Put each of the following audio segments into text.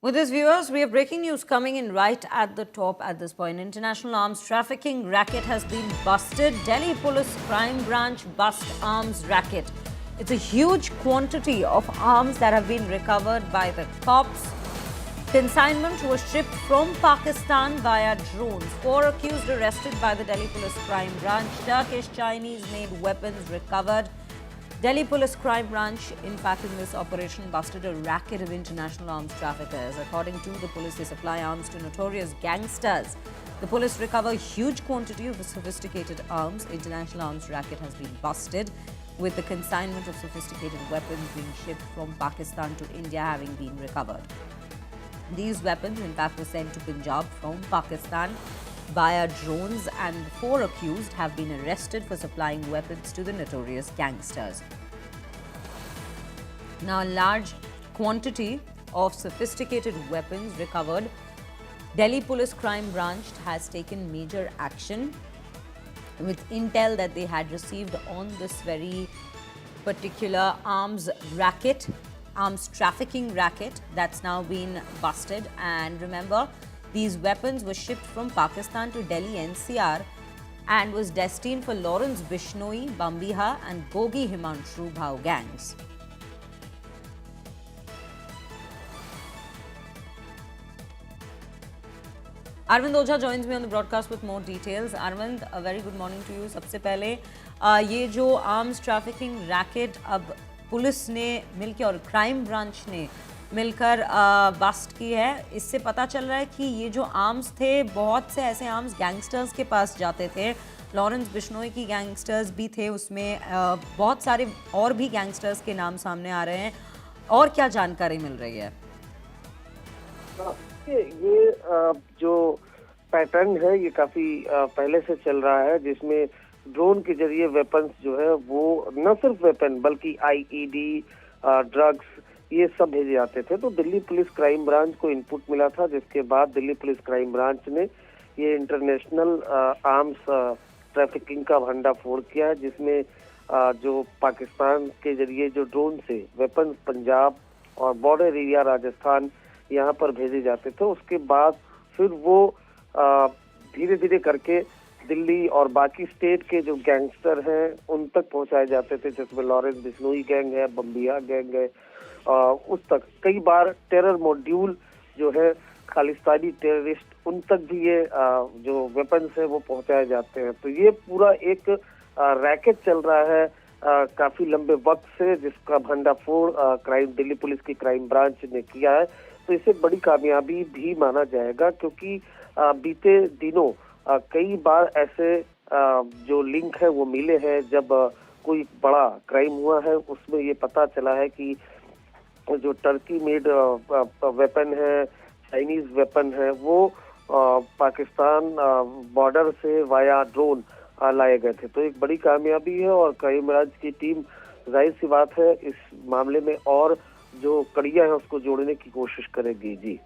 With this, viewers, we have breaking news coming in right at the top at this point. International arms trafficking racket has been busted. Delhi Police Crime Branch bust arms racket. It's a huge quantity of arms that have been recovered by the cops. Consignment was shipped from Pakistan via drones. 4 accused arrested by the Delhi Police Crime Branch. Turkish Chinese-made weapons recovered. Delhi Police Crime Branch, in fact, in this operation, busted a racket of international arms traffickers. According to the police, they supply arms to notorious gangsters. The police recover a huge quantity of sophisticated arms. International arms racket has been busted, with the consignment of sophisticated weapons being shipped from Pakistan to India having been recovered. These weapons, in fact, were sent to Punjab from Pakistan via drones, and 4 accused have been arrested for supplying weapons to the notorious gangsters. Now, a large quantity of sophisticated weapons recovered. Delhi Police Crime Branch has taken major action with intel that they had received on this very particular arms racket, arms trafficking racket that's now been busted. And remember, these weapons were shipped from Pakistan to Delhi NCR and was destined for Lawrence Bishnoi, Bambiha and Gogi Himanshu Bhau gangs. Arvind Oja joins me on the broadcast with more details. Arvind, a very good morning to you. सबसे पहले ये जो arms trafficking racket अब police ने मिलकर और crime branch ने मिलकर बस्ट की है, इससे पता चल रहा है कि ये जो आर्म्स थे, बहुत से ऐसे आर्म्स गैंगस्टर्स के पास जाते थे। लॉरेंस बिश्नोई की गैंगस्टर्स भी थे उसमें, बहुत सारे और भी गैंगस्टर्स के नाम सामने आ रहे हैं। और क्या जानकारी मिल रही है? ये जो पैटर्न है ये काफी पहले से चल रहा है, जिसमें ड्रोन के जरिए वेपन्स जो है वो न सिर्फ वेपन बल्कि आईईडी, ड्रग्स, ये सब भेजे जाते थे। तो दिल्ली पुलिस क्राइम ब्रांच को इनपुट मिला था, जिसके बाद दिल्ली पुलिस क्राइम ब्रांच ने ये इंटरनेशनल आर्म्स ट्रैफिकिंग का भंडाफोड़ किया है, जिसमें जो पाकिस्तान के जरिए जो ड्रोन से वेपन्स पंजाब और बॉर्डर एरिया राजस्थान यहाँ पर भेजे जाते थे, उसके बाद फिर वो धीरे धीरे करके दिल्ली और बाकी स्टेट के जो गैंगस्टर हैं उन तक पहुंचाए जाते थे, जिसमें लॉरेंस बिश्नोई गैंग है, बम्बिया गैंग है, उस तक कई बार टेरर मॉड्यूल जो है खालिस्तानी टेररिस्ट, उन तक भी ये जो वेपन्स है वो पहुंचाए जाते हैं। तो ये पूरा एक रैकेट चल रहा है काफी लंबे वक्त से, जिसका भंडाफोड़ दिल्ली पुलिस की क्राइम ब्रांच ने किया है। तो इसे बड़ी कामयाबी भी माना जाएगा, क्योंकि बीते दिनों कई बार ऐसे जो लिंक है वो मिले हैं। जब कोई बड़ा क्राइम हुआ है उसमें ये पता चला है कि जो टर्की मेड वेपन है, चाइनीज वेपन है, वो पाकिस्तान बॉर्डर से वाया ड्रोन लाए गए थे। तो एक बड़ी कामयाबी है और क्राइम ब्रांच की टीम, जाहिर सी बात है, इस मामले में और जो कड़ियां हैं उसको जोड़ने की कोशिश करेगी। जी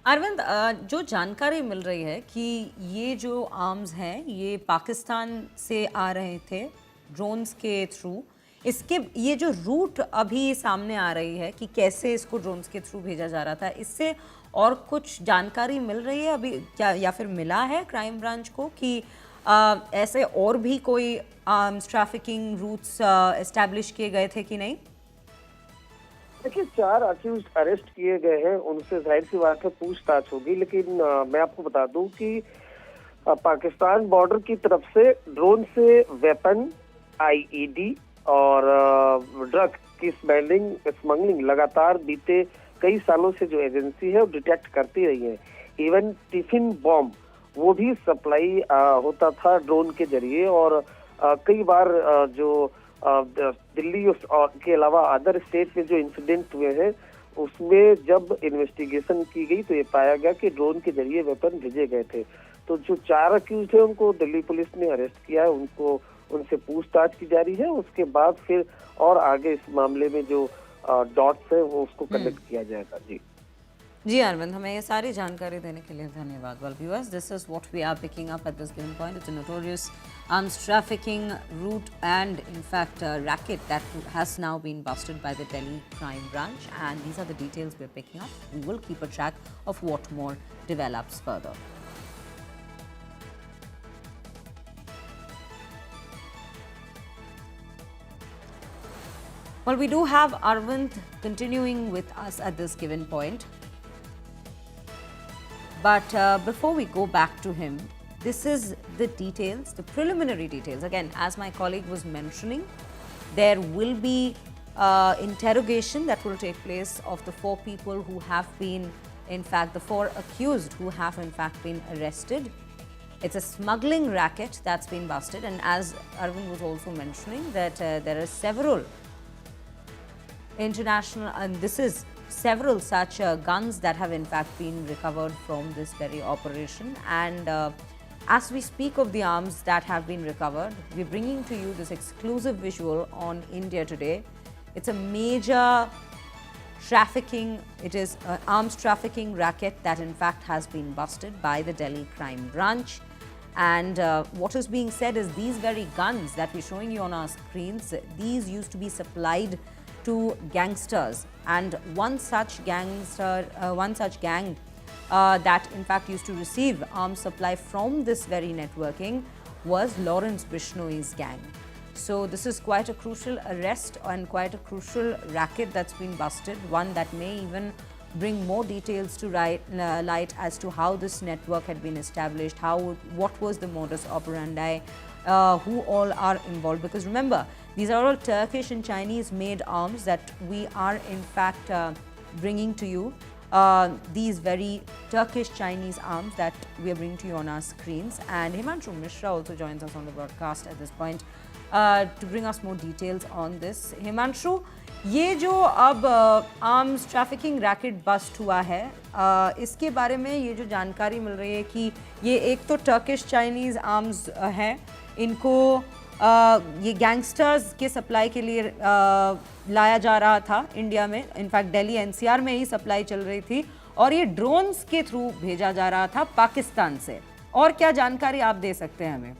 अरविंद, जो जानकारी मिल रही है कि ये जो आर्म्स हैं ये पाकिस्तान से आ रहे थे ड्रोन्स के थ्रू, इसके ये जो रूट अभी सामने आ रही है कि कैसे इसको ड्रोन्स के थ्रू भेजा जा रहा था, इससे और कुछ जानकारी मिल रही है अभी क्या, या फिर मिला है क्राइम ब्रांच को कि ऐसे और भी कोई आर्म्स ट्रैफिकिंग रूट्स एस्टैब्लिश किए गए थे कि नहीं? देखिए, 4 अक्यूज अरेस्ट किए गए हैं, उनसे जाहिर सी बात है पूछताछ होगी। लेकिन मैं आपको बता दूं कि पाकिस्तान बॉर्डर की तरफ से ड्रोन से वेपन, आईईडी और ड्रग की स्मगलिंग लगातार बीते कई सालों से जो एजेंसी है वो डिटेक्ट करती रही है। इवन टिफिन बॉम्ब वो भी सप्लाई होता था ड्रोन के जरिए। और कई बार जो दिल्ली के अलावा अदर स्टेट में जो इंसिडेंट हुए हैं उसमें जब इन्वेस्टिगेशन की गई तो ये पाया गया कि ड्रोन के जरिए वेपन भेजे गए थे। तो जो 4 अक्यूज थे उनको दिल्ली पुलिस ने अरेस्ट किया है, उनसे पूछताछ की जा रही है। उसके बाद फिर और आगे इस मामले में जो डॉट्स है वो उसको कनेक्ट किया जाएगा। जी जी अरविंद, हमें ये सारी जानकारी देने के लिए धन्यवाद। Well viewers, this is what we are picking up at this given point. It's a notorious arms trafficking route and in fact a racket that has now been busted by the Delhi crime branch, and these are the details we're picking up. We will keep a track of what more develops further. Well, we do have Arvind continuing with us at this given point. But before we go back to him, this is the details, the preliminary details. Again, as my colleague was mentioning, there will be interrogation that will take place of the 4 people who have been, in fact, the 4 accused who have in fact been arrested. It's a smuggling racket that's been busted, and as Arvind was also mentioning that there are several international, and this is several such guns that have in fact been recovered from this very operation. And as we speak of the arms that have been recovered, we're bringing to you this exclusive visual on India Today. It's a major trafficking, it is an arms trafficking racket that in fact has been busted by the Delhi crime branch. And what is being said is these very guns that we're showing you on our screens, these used to be supplied to gangsters, and one such gang that in fact used to receive arms supply from this very networking was Lawrence Bishnoi's gang. So this is quite a crucial arrest and quite a crucial racket that's been busted, one that may even bring more details to light as to how this network had been established, what was the modus operandi, who all are involved. Because remember, these are all Turkish and Chinese made arms that we are in fact bringing to you. These very Turkish Chinese arms that we are bringing to you on our screens. And Himanshu Mishra also joins us on the broadcast at this point to bring us more details on this. Himanshu, ये जो अब arms trafficking racket bast हुआ है, इसके बारे में ये जो जानकारी मिल रही है कि ये एक तो टर्किश चाइनीज़ आर्म्स है, इनको ये गैंगस्टर्स के सप्लाई के लिए लाया जा रहा था इंडिया में, इनफैक्ट दिल्ली एनसीआर में ही सप्लाई चल रही थी, और ये ड्रोन्स के थ्रू भेजा जा रहा था पाकिस्तान से। और क्या जानकारी आप दे सकते हैं हमें?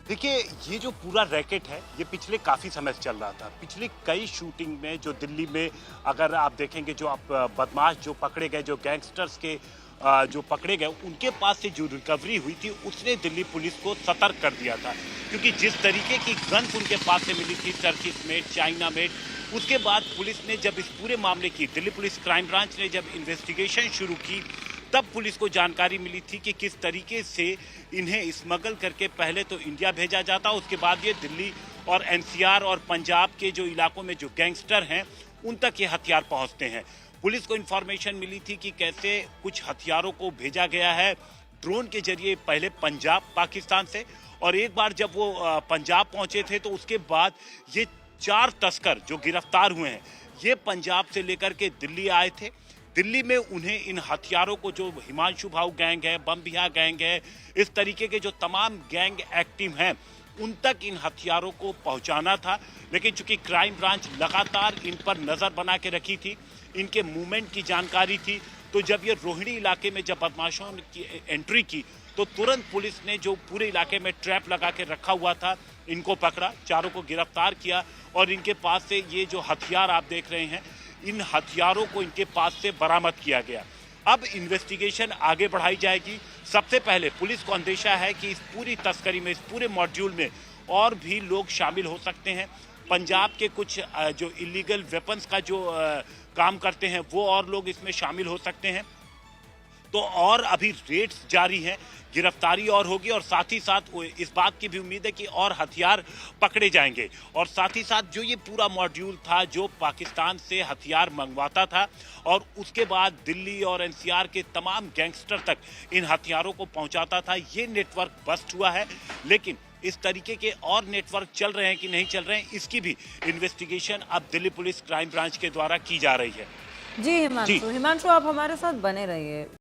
देखिए, ये जो पूरा रैकेट है ये पिछले काफ़ी समय से चल रहा था। पिछली कई शूटिंग में जो दिल्ली में अगर आप देखेंगे, जो आप बदमाश जो पकड़े गए, जो गैंगस्टर्स के जो पकड़े गए, उनके पास से जो रिकवरी हुई थी उसने दिल्ली पुलिस को सतर्क कर दिया था। क्योंकि जिस तरीके की गन्स उनके पास से मिली थी, टर्किश मेड, चाइना मेड, उसके बाद पुलिस ने जब इस पूरे मामले की, दिल्ली पुलिस क्राइम ब्रांच ने जब इन्वेस्टिगेशन शुरू की, तब पुलिस को जानकारी मिली थी कि किस तरीके से इन्हें स्मगल करके पहले तो इंडिया भेजा जाता, उसके बाद ये दिल्ली और एनसीआर और पंजाब के जो इलाकों में जो गैंगस्टर हैं उन तक ये हथियार पहुंचते हैं। पुलिस को इन्फॉर्मेशन मिली थी कि कैसे कुछ हथियारों को भेजा गया है ड्रोन के जरिए, पहले पंजाब पाकिस्तान से, और एक बार जब वो पंजाब पहुंचे थे तो उसके बाद ये 4 तस्कर जो गिरफ्तार हुए हैं ये पंजाब से लेकर के दिल्ली आए थे। दिल्ली में उन्हें इन हथियारों को, जो हिमांशु भाऊ गैंग है, बम बिहा गैंग है, इस तरीके के जो तमाम गैंग एक्टिव हैं उन तक इन हथियारों को पहुंचाना था। लेकिन चूंकि क्राइम ब्रांच लगातार इन पर नज़र बना के रखी थी, इनके मूवमेंट की जानकारी थी, तो जब ये रोहिणी इलाके में जब बदमाशों की एंट्री की तो तुरंत पुलिस ने जो पूरे इलाके में ट्रैप लगा के रखा हुआ था इनको पकड़ा, चारों को गिरफ्तार किया, और इनके पास से ये जो हथियार आप देख रहे हैं, इन हथियारों को इनके पास से बरामद किया गया। अब इन्वेस्टिगेशन आगे बढ़ाई जाएगी। सबसे पहले पुलिस को अंदेशा है कि इस पूरी तस्करी में, इस पूरे मॉड्यूल में और भी लोग शामिल हो सकते हैं। पंजाब के कुछ जो इलीगल वेपन्स का जो काम करते हैं वो और लोग इसमें शामिल हो सकते हैं। तो और अभी रेड्स जारी हैं, गिरफ्तारी और होगी, और साथ ही साथ इस बात की भी उम्मीद है कि और हथियार पकड़े जाएंगे। और साथ ही साथ जो ये पूरा मॉड्यूल था जो पाकिस्तान से हथियार मंगवाता था और उसके बाद दिल्ली और एनसीआर के तमाम गैंगस्टर तक इन हथियारों को पहुंचाता था, ये नेटवर्क बस्ट हुआ है। लेकिन इस तरीके के और नेटवर्क चल रहे हैं कि नहीं चल रहे हैं, इसकी भी इन्वेस्टिगेशन अब दिल्ली पुलिस क्राइम ब्रांच के द्वारा की जा रही है। जी हिमांशु, आप हमारे साथ बने रहिए।